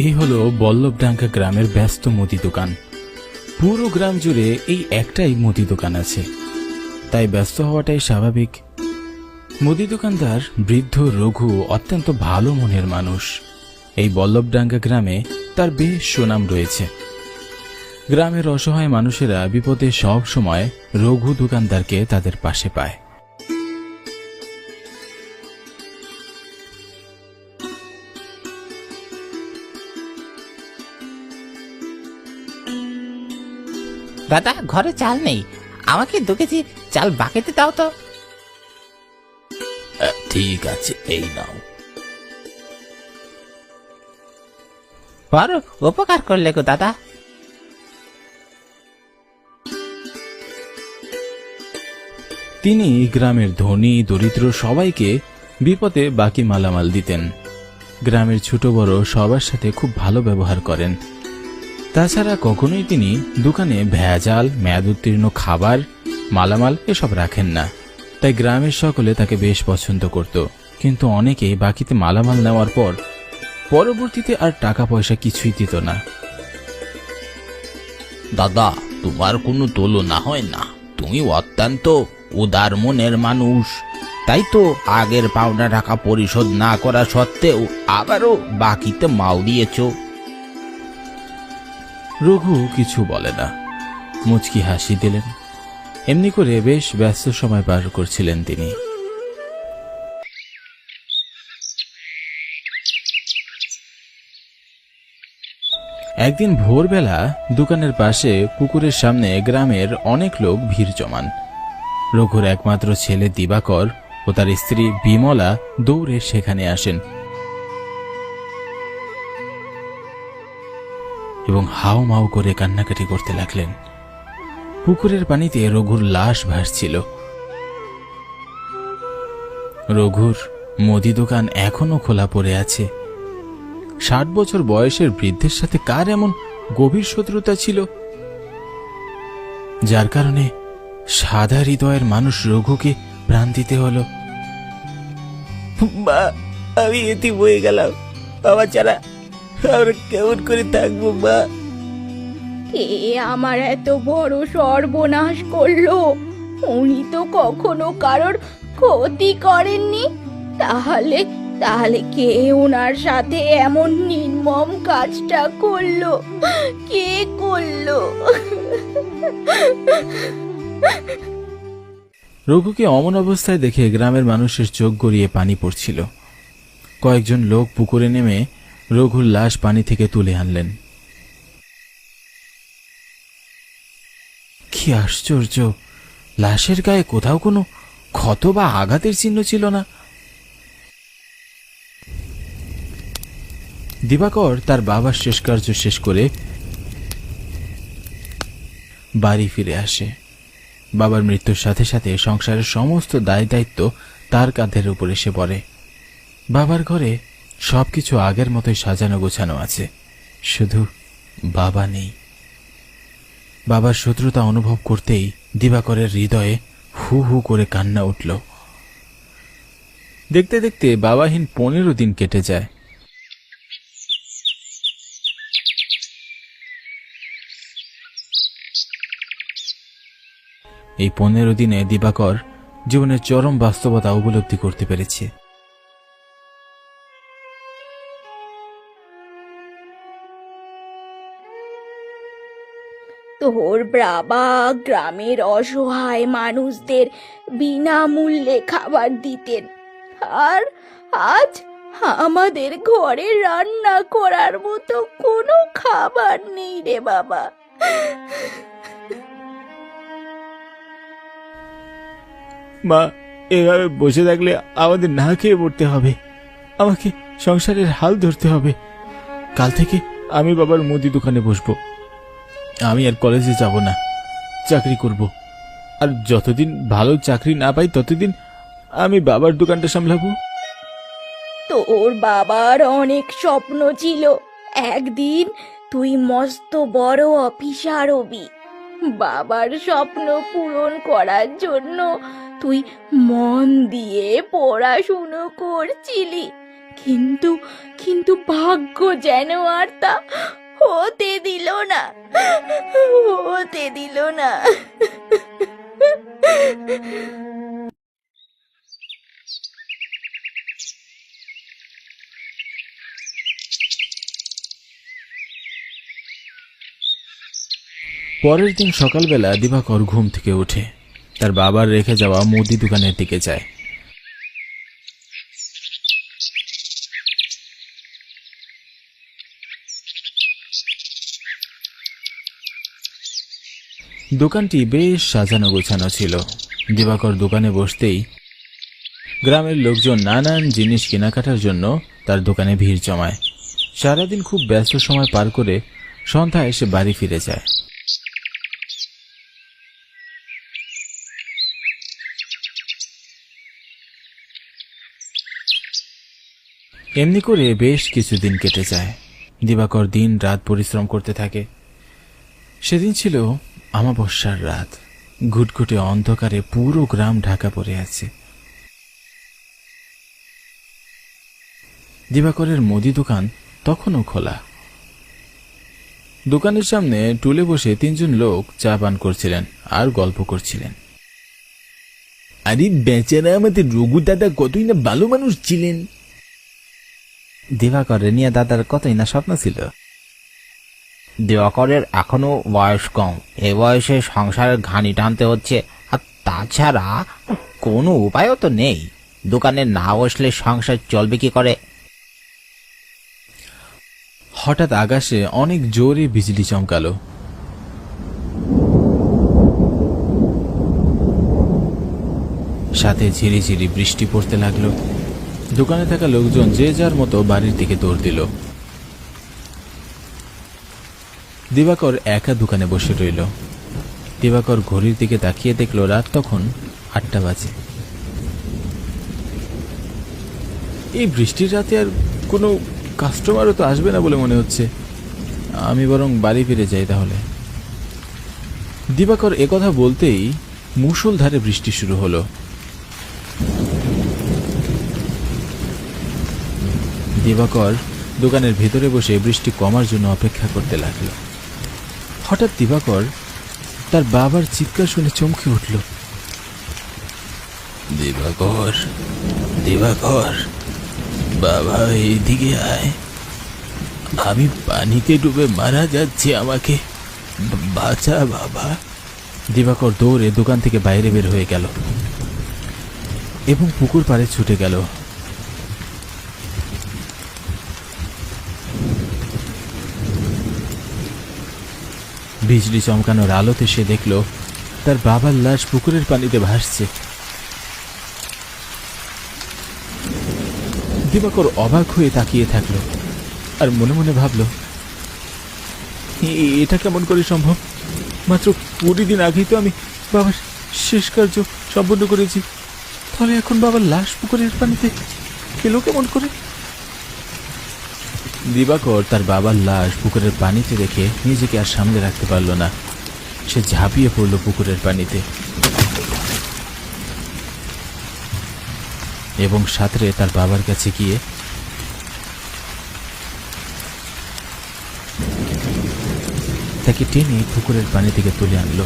এই হলো বল্লভডাঙ্গা গ্রামের ব্যস্ত মুদি দোকান। পুরো গ্রাম জুড়ে এই একটাই মুদি দোকান আছে, তাই ব্যস্ত হওয়াটাই স্বাভাবিক। মুদি দোকানদার বৃদ্ধ রঘু অত্যন্ত ভালো মনের মানুষ। এই বল্লভডাঙ্গা গ্রামে তার বেশ সুনাম রয়েছে। গ্রামের অসহায় মানুষেরা বিপদে সব সময় রঘু দোকানদারকে তাদের পাশে পায়। দাদা, ঘরে চাল নেই, আমাকে 2 কেজি চাল বাকিতে দাও তো। ঠিক আছে, এই নাও। বড় উপকার করলে গো দাদা। তিনি গ্রামের ধনী দরিদ্র সবাইকে বিপদে বাকি মালামাল দিতেন। গ্রামের ছোট বড় সবার সাথে খুব ভালো ব্যবহার করেন। তাছাড়া কখনোই তিনি দোকানে ভেজাল মেয়াদ উত্তীর্ণ খাবার মালামাল এসব রাখেন না। তাই গ্রামের সকলে তাকে বেশ পছন্দ করত। কিন্তু অনেকেই বাকিতে মালামাল নেওয়ার পর পরবর্তীতে আর টাকা পয়সা কিছুই দিত না। দাদা, তোমার কোনো তুলনা হয় না, তুমি অত্যন্ত উদার মনের মানুষ। তাই তো আগের পাওনা টাকা পরিশোধ না করা সত্ত্বেও আবারও বাকিতে মাল দিয়েছ। রঘু কিছু বলে না, মুচকি হাসি দিলেন। এমনি করে বেশ ব্যস্ত সময় পার করছিলেন তিনি। একদিন ভোরবেলা দোকানের পাশে পুকুরের সামনে গ্রামের অনেক লোক ভিড় জমান। রঘুর একমাত্র ছেলে দিবাকর ও তার স্ত্রী বিমলা দৌড়ে সেখানে আসেন এবং হাও মাও করে কান্নাকাটি করতে লাগলেন। পুকুরের পানিতে রঘুর লাশ ভাসছিল। রঘুর মুদি দোকান এখনো খোলা পড়ে আছে। 60 বছর বয়সের বৃদ্ধের সাথে কার এমন গভীর শত্রুতা ছিল, যার কারণে সাদা হৃদয়ের মানুষ রঘুকে প্রাণ দিতে হলো। মা, আমি এতিম হয়ে গেলাম, বাবা ছাড়া আমরা কেমন করে থাকবো মা? কে আমার এত বড় সর্বনাশ করলো? উনি তো কখনো কারোর ক্ষতি করেননি। তাহলে তাহলে কে ওনার সাথে এমন নির্মম কাজটা করলো? কে করলো? রঘুকে অমন অবস্থায় দেখে গ্রামের মানুষের চোখ গড়িয়ে পানি পড়ছিল। কয়েকজন লোক পুকুরে নেমে রঘুর লাশ পানি থেকে তুলে আনলেন। কি আশ্চর্য, লাশের গায়ে কোথাও কোনো ক্ষত বা আঘাতের চিহ্ন ছিল না। দিবাকর তার বাবার শেষ কার্য শেষ করে বাড়ি ফিরে আসে। বাবার মৃত্যুর সাথে সাথে সংসারের সমস্ত দায় দায়িত্ব তার কাঁধের উপর এসে পড়ে। বাবার ঘরে সবকিছু আগের মতোই সাজানো গোছানো আছে, শুধু বাবা নেই। বাবার শত্রুতা অনুভব করতেই দিবাকরের হৃদয়ে হু হু করে কান্না উঠল। দেখতে দেখতে বাবাহীন 15 দিন কেটে যায়। এই 15 দিনে দিবাকর জীবনের চরম বাস্তবতা উপলব্ধি করতে পেরেছে। তোর বাবা গ্রামের অসহায় মানুষদের বিনামূল্যে খাবার দিতেন, আর আজ আমাদের ঘরে রান্না করার মতো কোনো খাবার নেই রে বাবা। মা, এভাবে বসে থাকলে আমাদের না খেয়ে পড়তে হবে। আমাকে সংসারের হাল ধরতে হবে। কাল থেকে আমি বাবার মুদি দোকানে বসবো। আমি আর কলেজে যাব না, চাকরি করব। আর যতদিন ভালো চাকরি না পাই ততদিন আমি বাবার দোকানটা সামলাবো। তোর বাবার অনেক স্বপ্ন ছিল, একদিন তুই মস্ত বড় অফিসার হবি। বাবার স্বপ্ন পূরণ করার জন্য তুই মন দিয়ে পড়াশুনো করছিলি, কিন্তু কিন্তু ভাগ্য যেন আর তা হতে দিল না, হতে দিল না। পরের দিন সকালবেলা দিবাকর ঘুম থেকে উঠে তার বাবার রেখে যাওয়া মুদি দোকানের দিকে যায়। দোকানটি বেশ সাজানো গোছানো ছিল। দিবাকর দোকানে বসতেই গ্রামের লোকজন নানান জিনিস কেনাকাটার জন্য তার দোকানে ভিড় জমায়। সারাদিন খুব ব্যস্ত সময় পার করে সন্ধ্যায় এসে বাড়ি ফিরে যায়। এমনি করে বেশ কিছুদিন কেটে যায়। দিবাকর দিন রাত পরিশ্রম করতে থাকে। সেদিন ছিল অমাবস্যার রাত। ঘুটঘুটে অন্ধকারে পুরো গ্রাম ঢাকা পড়ে আছে। দিবাকরের মুদি দোকান তখনও খোলা। দোকানের সামনে টুলে বসে তিনজন লোক চা পান করছিলেন আর গল্প করছিলেন। আরে বেচারা আমাদের রঘু দাদা কতই না ভালো মানুষ ছিলেন। দিবাকরের নিয়ে দাদার কতই না স্বপ্ন ছিল। দিবাকরের এখনো বয়স কম, এ বয়সে সংসারের ঘানি টানতে হচ্ছে, আর তাছাড়া কোনো উপায়ও তো নেই। দোকানে না বসলে সংসার চলবে কি করে? হঠাৎ আকাশে অনেক জোরে বিজলি চমকালো। সাথে ঝিরিঝিরি বৃষ্টি পড়তে লাগলো। দোকানে থাকা লোকজন যে যার মতো বাড়ির দিকে দৌড় দিল। দিবাকর একা দোকানে বসে রইল। দিবাকর ঘড়ির দিকে তাকিয়ে দেখল রাত তখন 8টা বাজে। এই বৃষ্টির রাতে আর কোনো কাস্টমারও তো আসবে না বলে মনে হচ্ছে। আমি বরং বাড়ি ফিরে যাই তাহলে। দিবাকর একথা বলতেই মুষলধারে বৃষ্টি শুরু হলো। দিবাকর দোকানের ভেতরে বসে বৃষ্টি কমার জন্য অপেক্ষা করতে লাগলো। হঠাৎ দিবাকর তার বাবার চিৎকার শুনে চমকে উঠল। দিবাকর, দিবাকর, বাবা এইদিকে আয়, আমি পানিতে ডুবে মারা যাচ্ছি, আমাকে বাঁচা বাবা। দিবাকর দৌড়ে দোকান থেকে বাইরে বের হয়ে গেল এবং পুকুর পাড়ে ছুটে গেল। বিজলি চমকানোর আলোতে সে দেখল তার বাবার লাশ পুকুরের পানিতে ভাসছে। দিবাকর অবাক হয়ে তাকিয়ে থাকলো আর মনে মনে ভাবল, এটা কেমন করে সম্ভব? মাত্র 20 দিন আগেই তো আমি বাবার শেষ কার্য সম্পন্ন করেছি, তাহলে এখন বাবার লাশ পুকুরের পানিতে এলো কেমন করে? দিবাকর তার বাবার লাশ পুকুরের পানিতে দেখে নিজেকে আর সামলে রাখতে পারল না। সে ঝাঁপিয়ে পড়ল পুকুরের পানিতে এবং সাঁতরে তার বাবার কাছে গিয়ে তাকে টেনে পুকুরের পানি থেকে তুলে আনলো।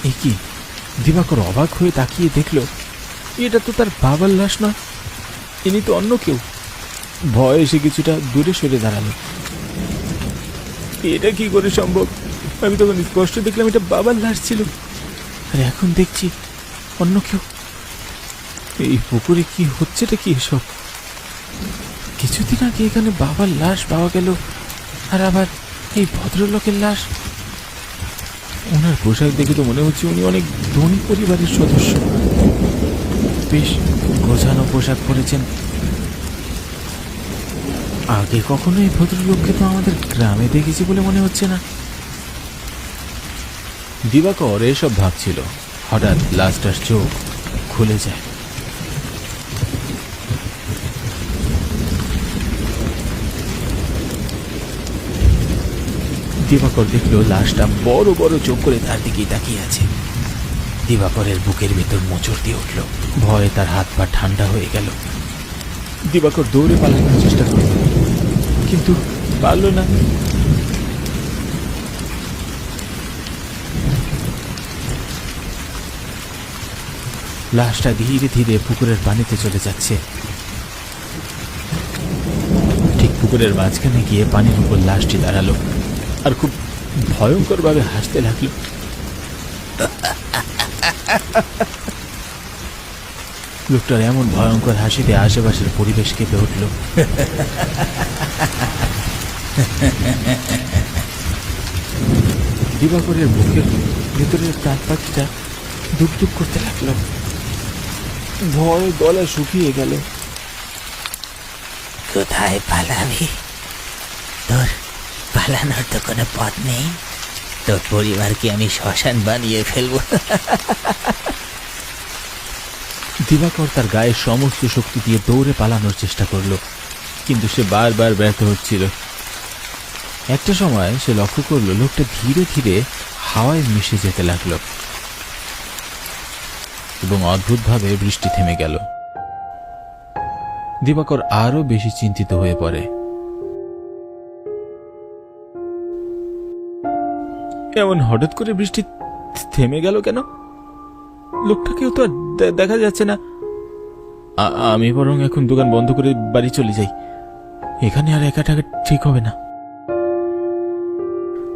এ কি? দিবাকর অবাক হয়ে তাকিয়ে দেখল এটা তো তার বাবার লাশ নয়, ইনি তো অন্য কেউ। ভয় এসে কিছুটা দূরে সরে দাঁড়ালো। এটা কি করে সম্ভব? আমি তখন স্পষ্ট দেখলাম এটা বাবার লাশ ছিল, আর এখন দেখছি অন্য কেউ। এই পুকুরে কি হচ্ছেটা কি এসব? কিছুদিন আগে এখানে বাবার লাশ পাওয়া গেল, আর আবার এই ভদ্রলোকের লাশ। ওনার পোশাক দেখে তো মনে হচ্ছে উনি অনেক ধনী পরিবারের সদস্য। বেশ গোছানো পোশাক পরেছেন। আগে কখনো এই ভদ্রলোককে তো আমাদের গ্রামে দেখেছি বলে মনে হচ্ছে না। দিবাকর এসব ভাবছিল, হঠাৎ লাশটার চোখ খুলে যায়। দিবাকর দেখল লাশটা বড় বড় চোখ করে তার দিকেই তাকিয়ে আছে। দিবাকরের বুকের ভিতর মোচড় দিয়ে উঠল। ভয়ে তার হাত পা ঠান্ডা হয়ে গেল। দিবাকর দৌড়ে পালানোর চেষ্টা করল, কিন্তু পারল না। লাশটা ধীরে ধীরে পুকুরের পানিতে চলে যাচ্ছে। ঠিক পুকুরের মাঝখানে গিয়ে পানির উপর লাশটি দাঁড়ালো আর খুব ভয়ঙ্কর ভাবে হাসতে লাগলো। লোকটার এমন ভয়ঙ্কর হাসিতে আশেপাশের পরিবেশ কেঁপে উঠল। দিবাকরের বুকের ভেতরের প্রাণ পাখিটা দুক দুক করতে লাগলো, ভয় গলা শুকিয়ে গেল। কোথায় পালাবি? তোর পালানোর তো কোনো পথ নেই। তোর পরিবারকে আমি শ্মশান বানিয়ে ফেলবো। দিবাকর তার গায়ের সমস্ত শক্তি দিয়ে দৌড়ে পালানোর চেষ্টা করলো, কিন্তু সে বারবার ব্যর্থ হচ্ছিল। একটা সময় সে লক্ষ্য করলো লোকটা ধীরে ধীরে হাওয়ায় মিশে যেতে লাগলো এবং অদ্ভুতভাবে বৃষ্টি থেমে গেল। দিবাকর আরো বেশি চিন্তিত হয়ে পড়ে। এমন হঠাৎ করে বৃষ্টি থেমে গেল কেন? লোকটাকেও তো আর দেখা যাচ্ছে না। আমি বরং এখন দোকান বন্ধ করে বাড়ি চলে যাই, এখানে আর একা থাকা ঠিক হবে না।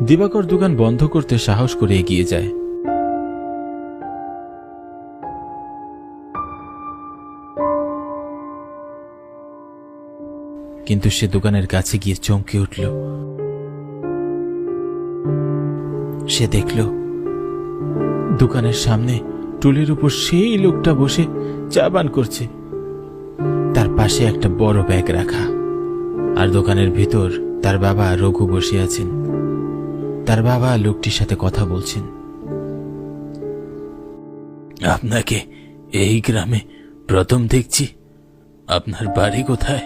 দিবাকর দোকান বন্ধ করতে সাহস করে এগিয়ে যায়। কিন্তু সে দোকানের কাছে গিয়ে চমকে উঠল। সে দেখল দোকানের সামনে টুলের উপর সেই লোকটা বসে চা পান করছে। তার পাশে একটা বড় ব্যাগ রাখা, আর দোকানের ভিতর তার বাবা রঘু বসে আছেন। তার বাবা লোকটির সাথে কথা বলছেন। আপনাকে এই গ্রামে প্রথম দেখছি, আপনার বাড়ি কোথায়?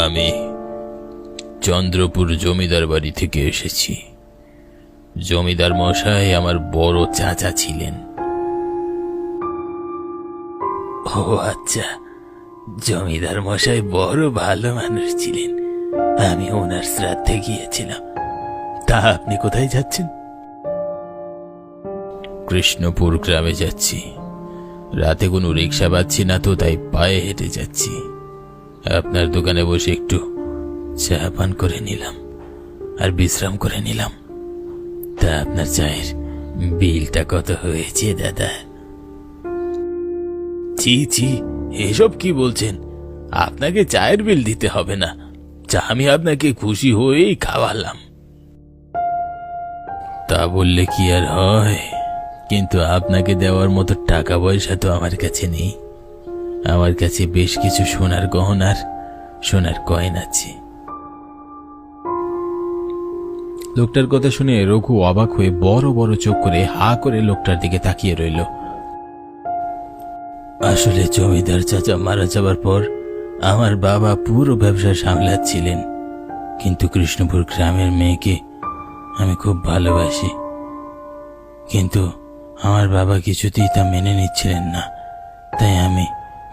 আমি চন্দ্রপুর জমিদার বাড়ি থেকে এসেছি। জমিদার মশাই আমার বড় চাচা ছিলেন। ও আচ্ছা, জমিদার মশাই বড় ভালো মানুষ ছিলেন। আমি ওনার শ্রাদ্ধে গিয়েছিলাম। তা আপনি কোথায় যাচ্ছেন? কৃষ্ণপুর গ্রামে যাচ্ছি। রাতে কোনো রিক্সা পাচ্ছি না তো, তাই পায়ে হেঁটে যাচ্ছি। আপনার দোকানে বসে একটু চা পান করে নিলাম আর বিশ্রাম করে নিলাম। তা আপনার চায়ের বিলটা কত হয়েছে দাদা? জি জি, এসব কি বলছেন? আপনাকে চায়ের বিল দিতে হবে না, চা আমি আপনাকে খুশি হয়েই খাওয়ালাম। তা বললে কি আর হয়? কিন্তু আপনাকে দেওয়ার মতো টাকা পয়সা তো আমার কাছে নেই। আমার কাছে বেশ কিছু সোনার গহনার সোনার কয়েন আছে। লোকটার কথা শুনে রঘু অবাক হয়ে বড় বড় চোখ করে হা করে লোকটার দিকে তাকিয়ে রইল। আসলে জমিদার চাচা মারা যাবার পর আমার বাবা পুরো ব্যবসা সামলাচ্ছিলেন, কিন্তু কৃষ্ণপুর গ্রামের মেয়েকে আমি খুব ভালোবাসি। কিন্তু আমার বাবা কিছুতেই তা মেনে নিচ্ছিলেন না, তাই আমি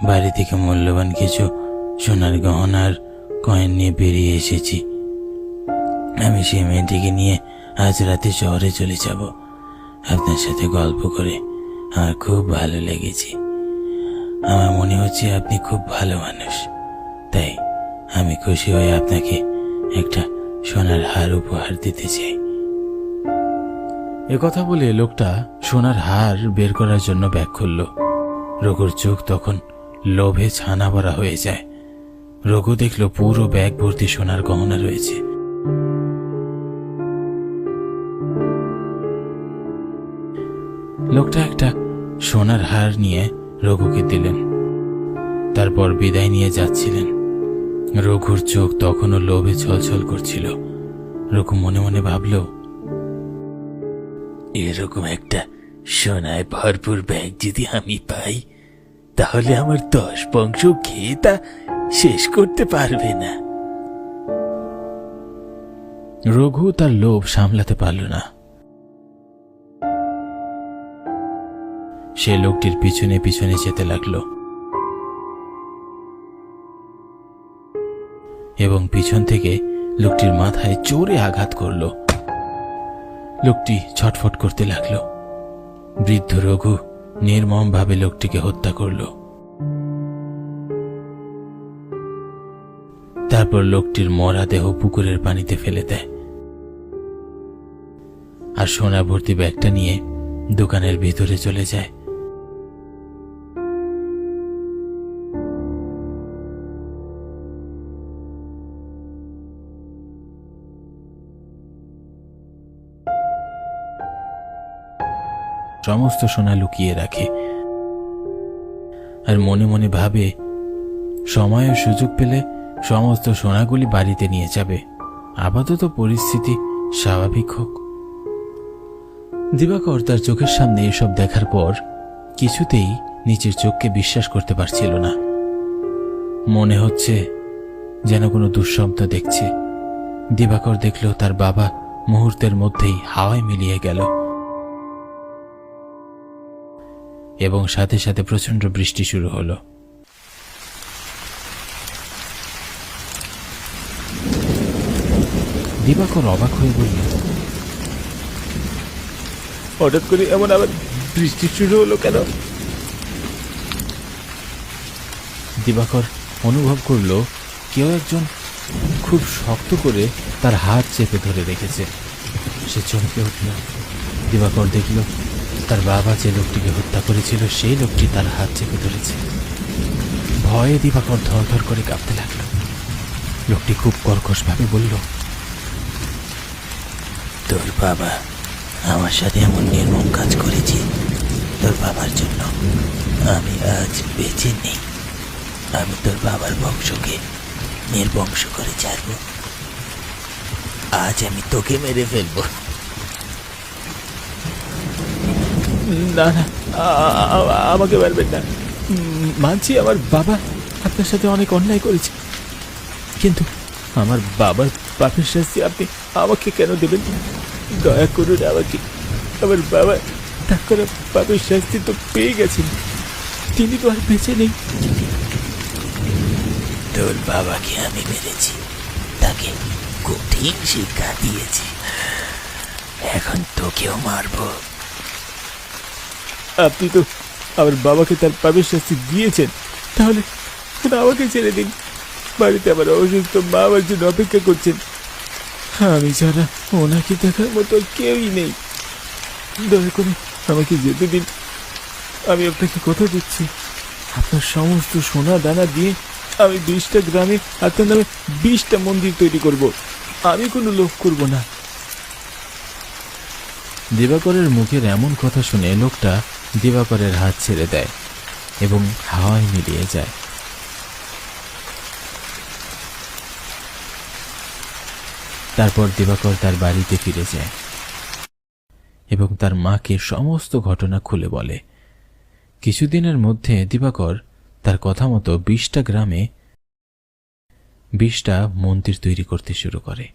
বাড়ি থেকে মূল্যবান কিছু সোনার গহনার কয়েন নিয়ে বেরিয়ে এসেছি। আমি সেই মেয়েটিকে নিয়ে আজ রাতে শহরে চলে যাব। আপনার সাথে গল্প করে আমার খুব ভালো লেগেছে। আমার মনে হচ্ছে আপনি খুব ভালো মানুষ, তাই আমি খুশি হয়ে আপনাকে একটা সোনার হার উপহার দিতে চাই। একথা বলে লোকটা সোনার হার বের করার জন্য ব্যাগ খুলল। রঘুর চোখ তখন লোভে ছানা ভরা হয়ে যায়। রঘু দেখল পুরো ব্যাগ ভর্তি সোনার গহনা রয়েছে। লোকটা একটা সোনার হার নিয়ে রঘুকে দিলেন, তারপর বিদায় নিয়ে যাচ্ছিলেন। রঘুর চোখ তখনও লোভে ছলছল করছিল। রঘু মনে মনে ভাবল, এরকম একটা সোনায় ভরপুর ব্যাগ যদি আমি পাই, তাহলে আমার 10 বংশ খেয়ে তা শেষ করতে পারবে না। রঘু তার লোভ সামলাতে পারল না। সে লোকটির পিছনে পিছনে যেতে লাগলো এবং পিছন থেকে লোকটির মাথায় জোরে আঘাত করলো। লোকটি ছটফট করতে লাগলো। বৃদ্ধ রঘু নির্মমভাবে লোকটিকে হত্যা করলো। তারপর লোকটির মরা দেহ পুকুরের পানিতে ফেলে দেয় আর সোনা ভর্তি ব্যাগটা নিয়ে দোকানের ভিতরে চলে যায়। সমস্ত সোনা লুকিয়ে রাখে আর মনে মনে ভাবে সময় ও সুযোগ পেলে সমস্ত সোনাগুলি বাড়িতে নিয়ে যাবে, আপাতত পরিস্থিতি স্বাভাবিক হোক। দিবাকর তার চোখের সামনে এসব দেখার পর কিছুতেই নিজের চোখকে বিশ্বাস করতে পারছিল না। মনে হচ্ছে যেন কোনো দুঃস্বপ্ন দেখছে। দিবাকর দেখল তার বাবা মুহূর্তের মধ্যেই হাওয়ায় মিলিয়ে গেল এবং সাথে সাথে প্রচন্ড বৃষ্টি শুরু হলো। দিবাকর অবাক হয়ে বলল, হঠাৎ করে এমন আবার বৃষ্টি শুরু হলো কেন? দিবাকর অনুভব করল কেউ একজন খুব শক্ত করে তার হাত চেপে ধরে রেখেছে। সে চমকে উঠল। দিবাকর দেখল তার বাবা যে লোকটিকে হত্যা করেছিল সেই লোকটি তার হাত চেপে ধরেছে। ভয়ে দিবাকর ধর করে কাঁপতে লাগলো। লোকটি খুব কর্কশভাবে বলল, তোর বাবা আমার সাথে এমন নির্মম কাজ করেছে, তোর বাবার জন্য আমি আজ বেঁচে নেই। আমি তোর বাবার বংশকে নির্বংশ করে ছাড়ব। আজ আমি তোকে মেরে ফেলবো। না না, আমাকে মারবেন না। মানছি আমার বাবা আপনার সাথে অনেক অন্যায় করেছে, কিন্তু আমার বাবার পাপের শাস্তি আপনি আমাকে কেন দেবেন? দয়া করুন আমাকে। আমার বাবা তার করা পাপের শাস্তি তো পেয়ে গেছেন, তিনি তো আর বেঁচে নেই। তোর বাবাকে আমি মেরেছি, তাকে কঠিন শিক্ষা দিয়েছি, এখন তোকেও মারবো। আপনি তো আমার বাবাকে তার পাপের শাস্তি দিয়েছেন, তাহলে আমাকে ছেড়ে দিন। বাড়িতে আমার অসুস্থ মা আমার জন্য অপেক্ষা করছেন। আমি ছাড়া ওনাকে দেখার মতো কেউই নেই। দয়া করে আমাকে যেতে দিন। আমি আপনাকে কথা দিচ্ছি, আপনার সমস্ত সোনা দানা দিয়ে আমি 20টা গ্রামে আপনার নামে 20টা মন্দির তৈরি করব। আমি কোনো লোভ করব না। দিবাকরের মুখের এমন কথা শুনে লোকটা দিবাকরের হাত ছেড়ে দেয় এবং হাওয়ায় মিলিয়ে যায়। তারপর দিবাকর তার বাড়িতে ফিরে যায় এবং তার মাকে সমস্ত ঘটনা খুলে বলে। কিছুদিনের মধ্যে দিবাকর তার কথা মতো 20টা গ্রামে 20টা মন্দির তৈরি করতে শুরু করে।